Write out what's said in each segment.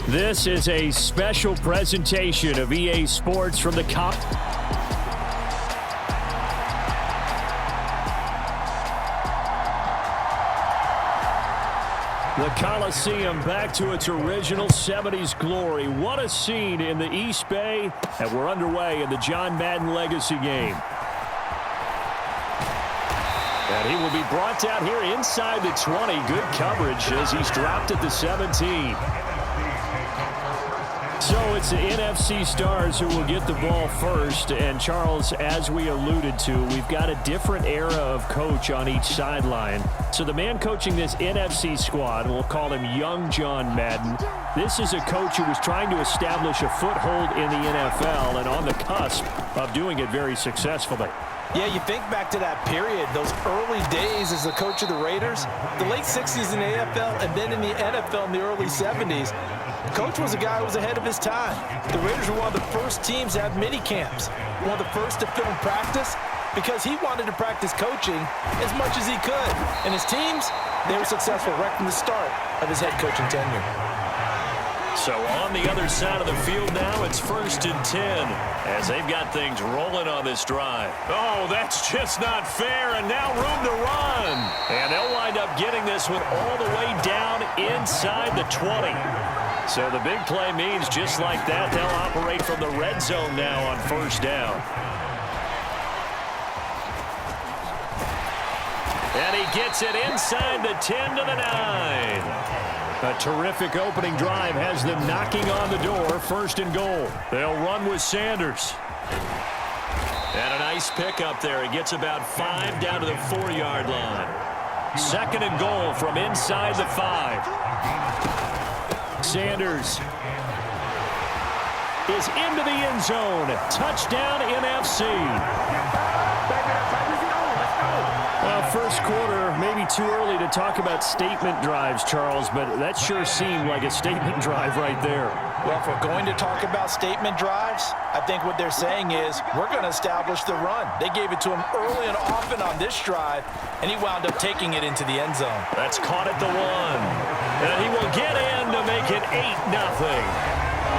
This is a special presentation of EA Sports from the The Coliseum back to its original 70s glory. What a scene in the East Bay, and we're underway in the John Madden Legacy game. And he will be brought down here inside the 20. Good coverage as he's dropped at the 17. So it's the NFC Stars who will get the ball first. And, Charles, as we alluded to, we've got a different era of coach on each sideline. So the man coaching this NFC squad, we'll call him Young John Madden, this is a coach who was trying to establish a foothold in the NFL and on the cusp of doing it very successfully. Yeah, you think back to that period, those early days as the coach of the Raiders, the late 60s in the AFL and then in the NFL in the early 70s. The coach was a guy who was ahead of his time. The Raiders were one of the first teams to have mini camps, one of the first to film practice because he wanted to practice coaching as much as he could. And his teams, they were successful right from the start of his head coaching tenure. So on the other side of the field now, it's 1st and 10 as they've got things rolling on this drive. Oh, that's just not fair, and now room to run. And they'll wind up getting this one all the way down inside the 20. So the big play means just like that, they'll operate from the red zone now on 1st down. And he gets it inside the 10 to the 9. A terrific opening drive has them knocking on the door. 1st and goal. They'll run with Sanders. And a nice pickup there. He gets about 5 down to the 4-yard line. 2nd and goal from inside the 5. Sanders is into the end zone. Touchdown NFC. Well, first quarter, maybe too early to talk about statement drives, Charles, but that sure seemed like a statement drive right there. Well, if we're going to talk about statement drives, I think what they're saying is we're going to establish the run. They gave it to him early and often on this drive, and he wound up taking it into the end zone. That's caught at the 1. And he will get in to make it 8-0.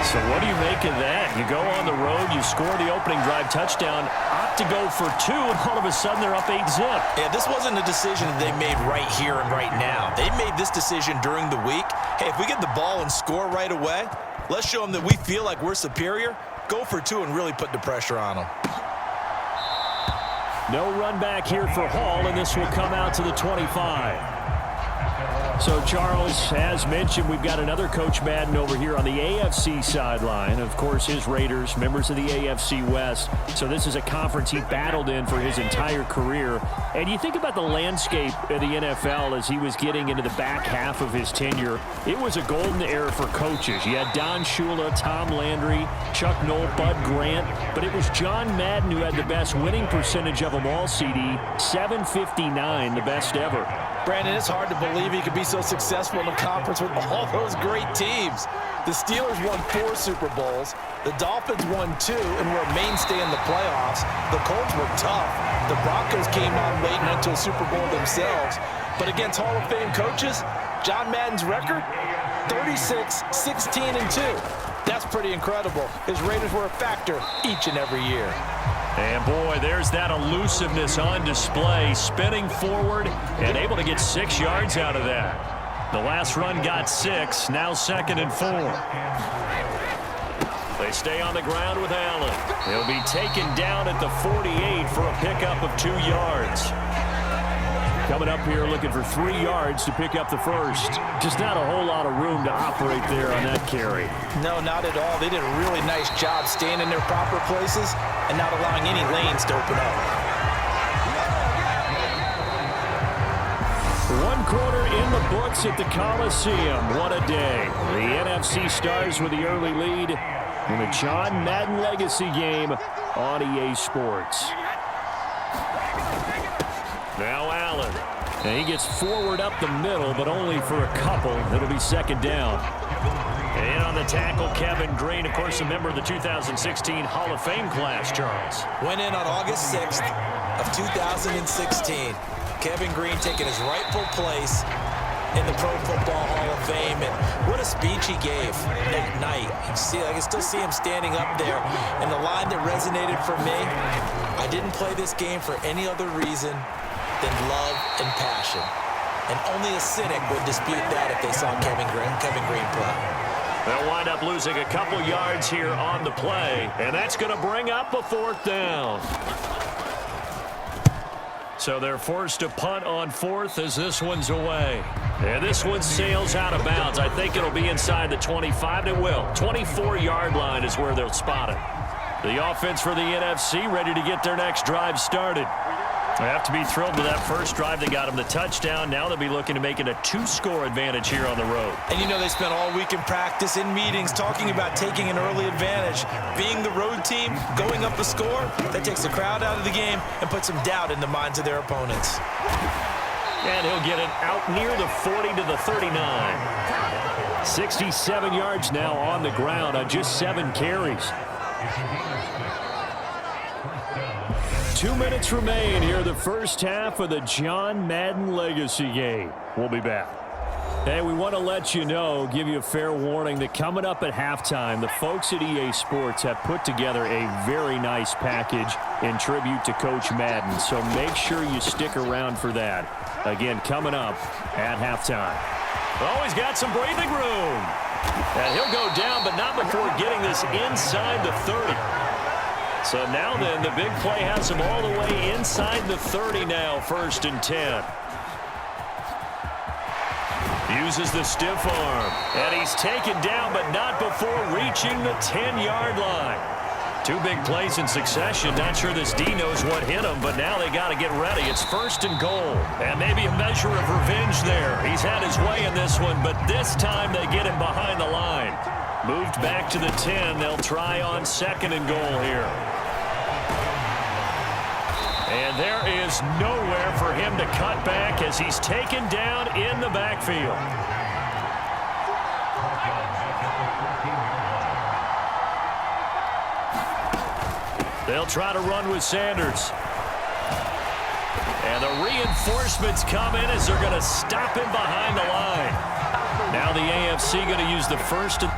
So what do you make of that? You go on the road, you score the opening drive touchdown, opt to go for 2, and all of a sudden they're up 8-zip. Yeah, this wasn't a decision that they made right here and right now. They made this decision during the week. Hey, if we get the ball and score right away, let's show them that we feel like we're superior. Go for 2 and really put the pressure on them. No run back here for Hall, and this will come out to the 25. So, Charles, as mentioned, we've got another Coach Madden over here on the AFC sideline. Of course, his Raiders, members of the AFC West. So this is a conference he battled in for his entire career. And you think about the landscape of the NFL as he was getting into the back half of his tenure. It was a golden era for coaches. You had Don Shula, Tom Landry, Chuck Noll, Bud Grant. But it was John Madden who had the best winning percentage of them all, CD. 759, the best ever. Brandon, it's hard to believe he could be so successful in the conference with all those great teams. The Steelers won 4 Super Bowls. The Dolphins won 2 and were a mainstay in the playoffs. The Colts were tough. The Broncos came on late and went to a Super Bowl themselves. But against Hall of Fame coaches, John Madden's record, 36, 16, and 2. That's pretty incredible. His Raiders were a factor each and every year. And, boy, there's that elusiveness on display, spinning forward and able to get 6 yards out of that. The last run got 6, now 2nd and 4. They stay on the ground with Allen. He'll be taken down at the 48 for a pickup of 2 yards. Coming up here looking for 3 yards to pick up the first. Just not a whole lot of room to operate there on that carry. No, not at all. They did a really nice job staying in their proper places and not allowing any lanes to open up. 1 quarter in the books at the Coliseum. What a day. The NFC Stars with the early lead in the John Madden Legacy game on EA Sports. Now Allen. And he gets forward up the middle, but only for a couple. It'll be 2nd down. And in on the tackle, Kevin Green, of course, a member of the 2016 Hall of Fame class, Charles. Went in on August 6th of 2016. Kevin Green taking his rightful place in the Pro Football Hall of Fame. And what a a speech he gave at night. I can still see him standing up there. And the line that resonated for me, I didn't play this game for any other reason than love and passion. And only a cynic would dispute that if they saw Kevin Green play. They'll wind up losing a couple yards here on the play, and that's going to bring up a 4th down. So they're forced to punt on 4th as this one's away. And this one sails out of bounds. I think it'll be inside the 25. It will. 24-yard line is where they'll spot it. The offense for the NFC ready to get their next drive started. They have to be thrilled with that first drive. They got them the touchdown. Now they'll be looking to make it a 2-score advantage here on the road. And you know they spent all week in practice, in meetings, talking about taking an early advantage. Being the road team, going up a score, that takes the crowd out of the game and puts some doubt in the minds of their opponents. And he'll get it out near the 40 to the 39. 67 yards now on the ground on just 7 carries. 2 minutes remain here, the first half of the John Madden Legacy game. We'll be back. Hey, we want to let you know, give you a fair warning that coming up at halftime, the folks at EA Sports have put together a very nice package in tribute to Coach Madden. So make sure you stick around for that. Again, coming up at halftime. Oh, he's got some breathing room. And he'll go down, but not before getting this inside the 30. So now then, the big play has him all the way inside the 30 now, 1st and 10. Uses the stiff arm. And he's taken down, but not before reaching the 10-yard line. 2 big plays in succession. Not sure this D knows what hit him, but now they got to get ready. It's 1st and goal. And maybe a measure of revenge there. He's had his way in this one, but this time they get him behind the line. Moved back to the 10. They'll try on 2nd and goal here. And there is nowhere for him to cut back as he's taken down in the backfield. They'll try to run with Sanders. And the reinforcements come in as they're going to stop him behind the line. Now the AFC going to use the 1st and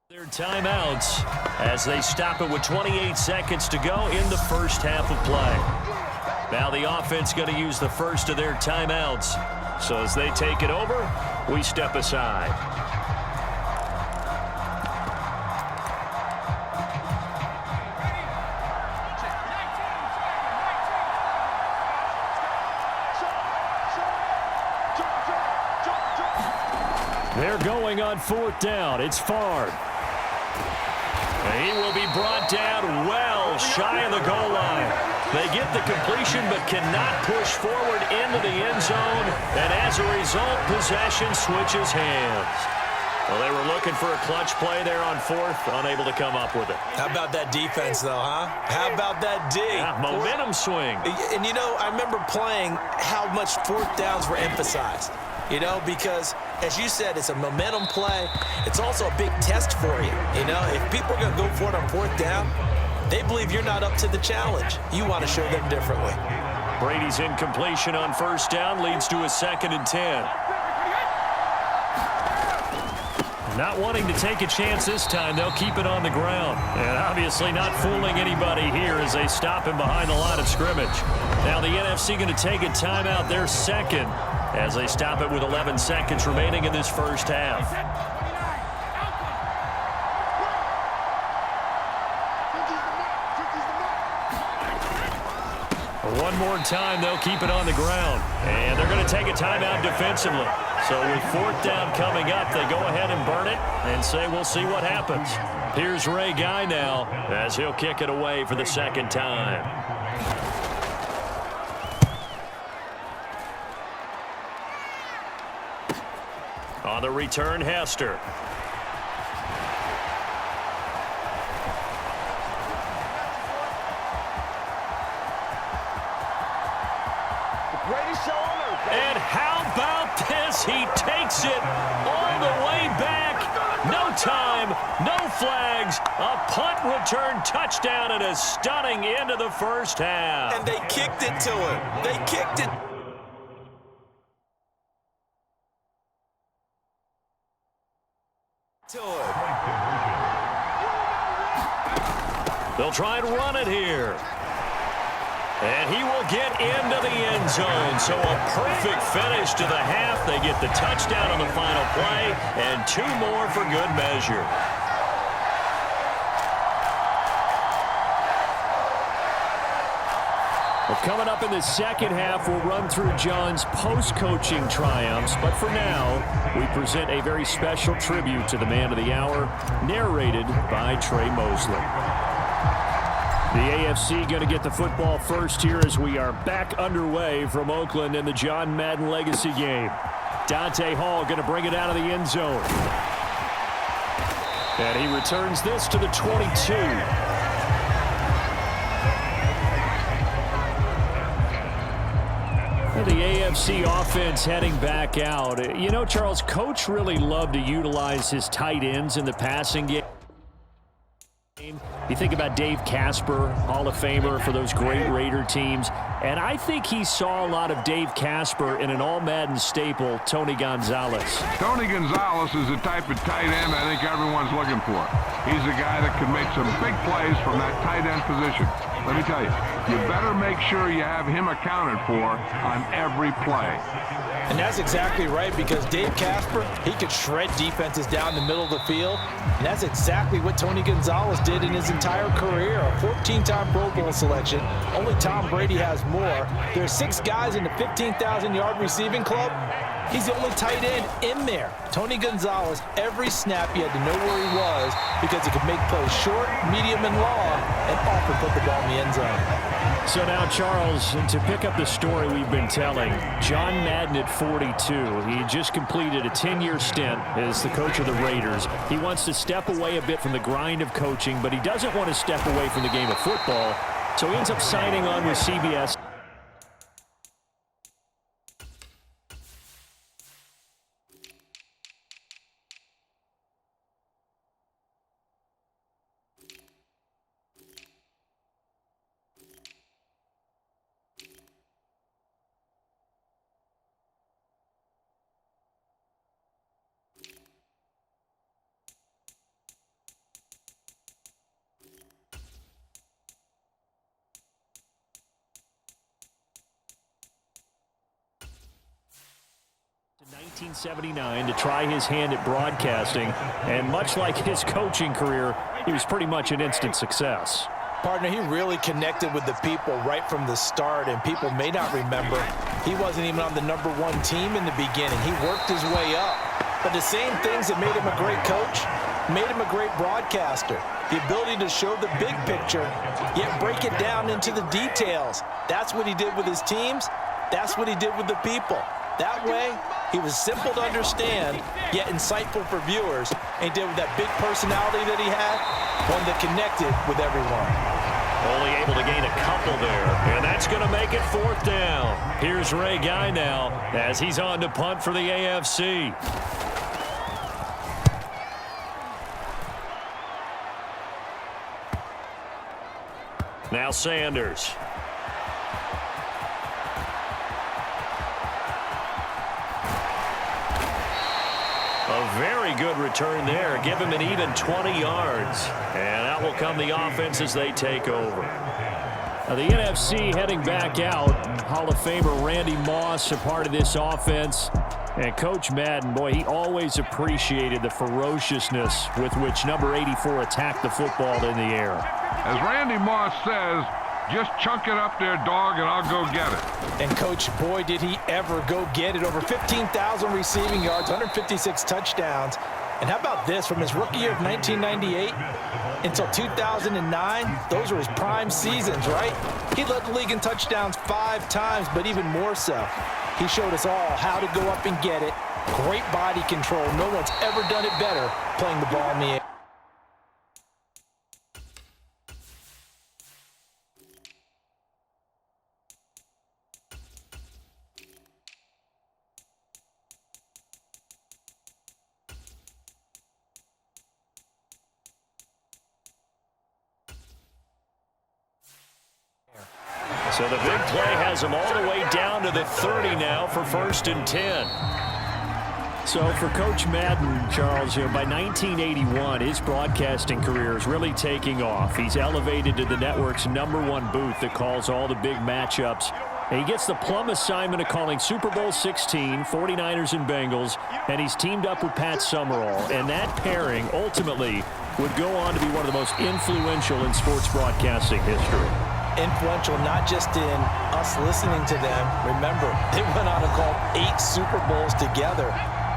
their timeouts as they stop it with 28 seconds to go in the first half of play. Now the offense going to use the first of their timeouts. So as they take it over, we step aside. They're going on 4th down. It's Favre. He will be brought down well shy of the goal line. They get the completion but cannot push forward into the end zone. And as a result, possession switches hands. Well, they were looking for a clutch play there on 4th, unable to come up with it. How about that defense, though, huh? How about that D? Yeah, momentum swing. And, you know, I remember playing how much 4th downs were emphasized. You know, because, as you said, it's a momentum play. It's also a big test for you. You know, if people are going to go for it on 4th down, they believe you're not up to the challenge. You want to show them differently. Brady's incompletion on 1st down leads to a 2nd and 10. Not wanting to take a chance this time, they'll keep it on the ground. And obviously not fooling anybody here as they stop him behind the line of scrimmage. Now the NFC going to take a timeout, their 2nd, as they stop it with 11 seconds remaining in this first half. One more time, they'll keep it on the ground. And they're going to take a timeout defensively. So with 4th down coming up, they go ahead and burn it and say we'll see what happens. Here's Ray Guy now as he'll kick it away for the 2nd time. On the return, Hester. And how about this? He takes it all the way back. No time, no flags. A punt return touchdown and a stunning end of the first half. And they kicked it to him. They kicked it to him. They'll try and run it here. And he will get into the end zone. So a perfect finish to the half. They get the touchdown on the final play, and 2 more for good measure. Well, coming up in the second half, we'll run through John's post-coaching triumphs. But for now, we present a very special tribute to the man of the hour, narrated by Trey Mosley. The AFC going to get the football first here as we are back underway from Oakland in the John Madden Legacy game. Dante Hall going to bring it out of the end zone. And he returns this to the 22. The AFC offense heading back out. You know, Charles, Coach really loved to utilize his tight ends in the passing game. You think about Dave Casper, Hall of Famer for those great Raider teams. And I think he saw a lot of Dave Casper in an all-Madden staple, Tony Gonzalez. Tony Gonzalez is the type of tight end I think everyone's looking for. He's a guy that can make some big plays from that tight end position. Let me tell you, you better make sure you have him accounted for on every play. And that's exactly right, because Dave Casper, he could shred defenses down the middle of the field. And that's exactly what Tony Gonzalez did in his entire career. A 14-time Pro Bowl selection. Only Tom Brady has more. There are 6 guys in the 15,000-yard receiving club. He's the only tight end in there. Tony Gonzalez, every snap, you had to know where he was because he could make plays short, medium, and long, and often put the ball in the end zone. So now, Charles, to pick up the story we've been telling, John Madden at 42. He just completed a 10-year stint as the coach of the Raiders. He wants to step away a bit from the grind of coaching, but he doesn't want to step away from the game of football. So he ends up signing on with CBS. In 1979 to try his hand at broadcasting, and much like his coaching career, he was pretty much an instant success. Partner, he really connected with the people right from the start, and people may not remember, he wasn't even on the #1 team in the beginning. He worked his way up. But the same things that made him a great coach made him a great broadcaster. The ability to show the big picture, yet break it down into the details. That's what he did with his teams. That's what he did with the people. That way, he was simple to understand, yet insightful for viewers. And he did with that big personality that he had, one that connected with everyone. Only able to gain a couple there, and that's going to make it 4th down. Here's Ray Guy now as he's on to punt for the AFC. Now Sanders. A very good return there. Give him an even 20 yards. And out will come the offense as they take over. Now the NFC heading back out. Hall of Famer Randy Moss a part of this offense. And Coach Madden, boy, he always appreciated the ferociousness with which number 84 attacked the football in the air. As Randy Moss says, just chunk it up there, dog, and I'll go get it. And, Coach, boy, did he ever go get it. Over 15,000 receiving yards, 156 touchdowns. And how about this? From his rookie year of 1998 until 2009, those were his prime seasons, right? He led the league in touchdowns 5 times, but even more so, he showed us all how to go up and get it. Great body control. No one's ever done it better playing the ball in the air. So the big play has him all the way down to the 30 now for 1st and 10. So for Coach Madden, Charles, by 1981, his broadcasting career is really taking off. He's elevated to the network's #1 booth that calls all the big matchups. And he gets the plum assignment of calling Super Bowl 16, 49ers and Bengals, and he's teamed up with Pat Summerall. And that pairing ultimately would go on to be one of the most influential in sports broadcasting history. Influential not just in us listening to them. Remember, they went on to call 8 Super Bowls together.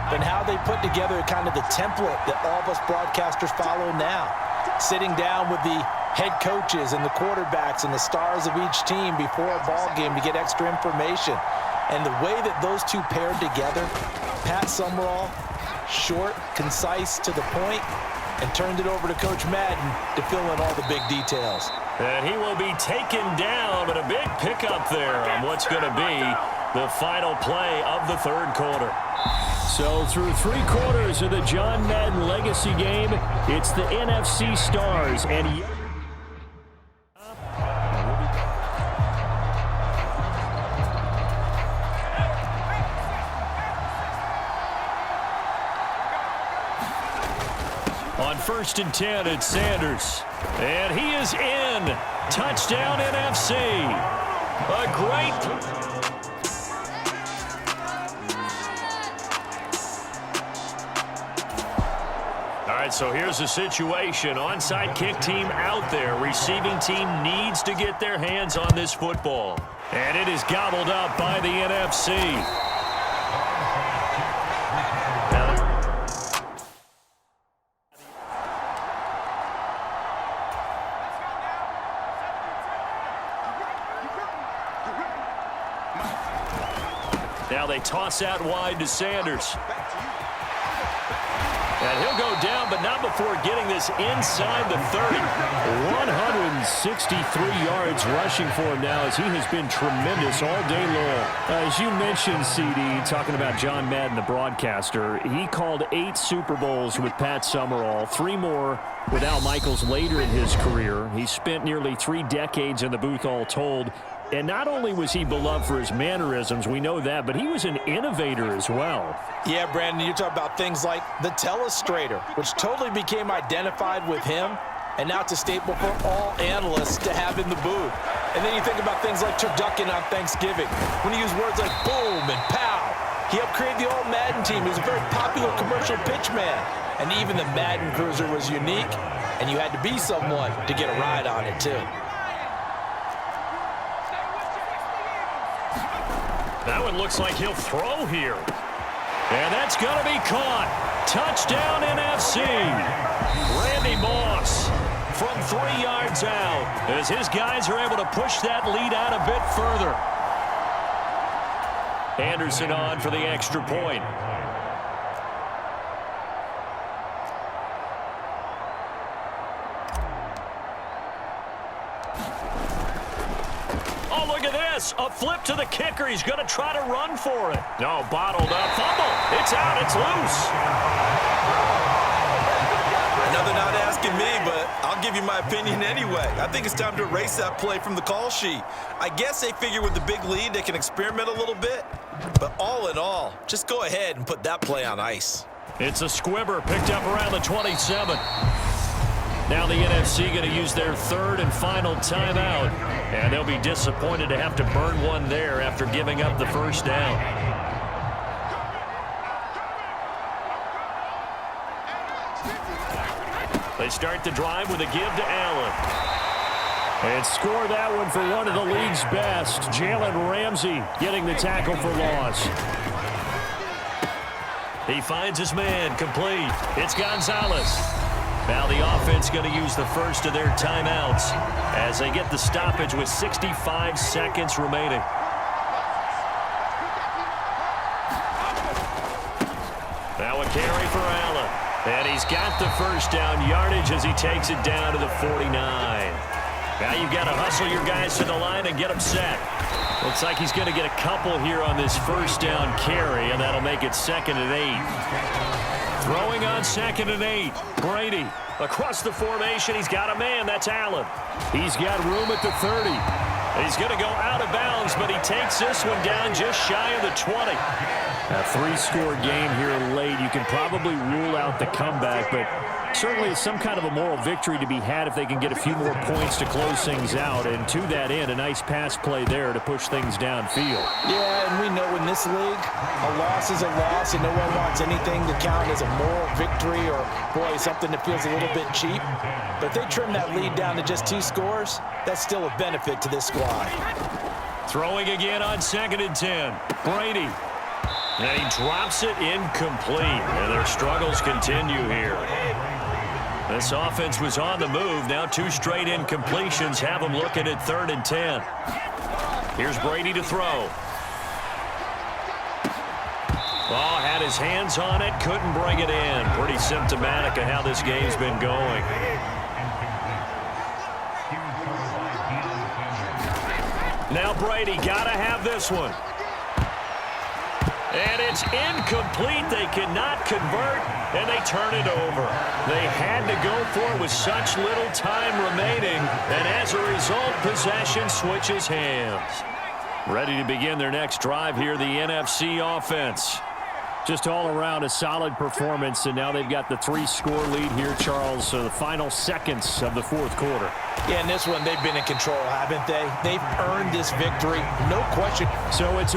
But how they put together kind of the template that all of us broadcasters follow now. Sitting down with the head coaches and the quarterbacks and the stars of each team before a ball game to get extra information. And the way that those two paired together, Pat Summerall, short, concise, to the point, and turned it over to Coach Madden to fill in all the big details. And he will be taken down, but a big pickup there on what's going to be the final play of the 3rd quarter. So through 3 quarters of the John Madden legacy game, it's the NFC Stars and on 1st and 10, it's Sanders. And he is in. Touchdown NFC. A great... All right, so here's the situation. Onside kick team out there. Receiving team needs to get their hands on this football. And it is gobbled up by the NFC. Now they toss out wide to Sanders. And he'll go down, but not before getting this inside the 30. 163 yards rushing for him now as he has been tremendous all day long. As you mentioned, CD, talking about John Madden, the broadcaster, he called 8 Super Bowls with Pat Summerall, 3 more with Al Michaels later in his career. He spent nearly 3 decades in the booth all told. And not only was he beloved for his mannerisms, we know that, but he was an innovator as well. Yeah, Brandon, you're talking about things like the telestrator, which totally became identified with him, and now it's a staple for all analysts to have in the booth. And then you think about things like turducken on Thanksgiving, when he used words like boom and pow. He helped create the old Madden team. He was a very popular commercial pitch man. And even the Madden Cruiser was unique, and you had to be someone to get a ride on it, too. That one looks like he'll throw here. And that's going to be caught. Touchdown NFC. Randy Moss from 3 yards out as his guys are able to push that lead out a bit further. Anderson on for the extra point. A flip to the kicker. He's going to try to run for it. No, bottled up. Fumble. It's out. It's loose. Another not asking me, but I'll give you my opinion anyway. I think it's time to erase that play from the call sheet. I guess they figure with the big lead they can experiment a little bit. But all in all, just go ahead and put that play on ice. It's a squibber picked up around the 27. Now the NFC going to use their 3rd and final timeout. And they'll be disappointed to have to burn one there after giving up the first down. They start the drive with a give to Allen. And score that one for one of the league's best. Jalen Ramsey getting the tackle for loss. He finds his man complete. It's Gonzalez. Now the offense going to use the first of their timeouts as they get the stoppage with 65 seconds remaining. Now a carry for Allen. And he's got the first down yardage as he takes it down to the 49. Now you've got to hustle your guys to the line and get them set. Looks like he's going to get a couple here on this first down carry, and that'll make it 2nd and 8. Throwing on 2nd and 8. Brady across the formation. He's got a man. That's Allen. He's got room at the 30. He's going to go out of bounds, but he takes this one down just shy of the 20. A 3-score game here late. You can probably rule out the comeback, but certainly some kind of a moral victory to be had if they can get a few more points to close things out. And to that end, a nice pass play there to push things downfield. Yeah, and we know in this league, a loss is a loss, and no one wants anything to count as a moral victory or, boy, something that feels a little bit cheap. But if they trim that lead down to just 2 scores, that's still a benefit to this squad. Throwing again on 2nd and 10. Brady. And he drops it incomplete. And their struggles continue here. This offense was on the move. Now 2 straight incompletions have them looking at 3rd and 10. Here's Brady to throw. Ball had his hands on it, couldn't bring it in. Pretty symptomatic of how this game's been going. Now Brady got to have this one. And it's incomplete. They cannot convert, and they turn it over. They had to go for it with such little time remaining, and as a result, possession switches hands. Ready to begin their next drive here, the NFC offense. Just all around a solid performance, and now they've got the 3-score lead here, Charles, so the final seconds of the 4th quarter. Yeah, in this one, they've been in control, haven't they? They've earned this victory, no question. So it's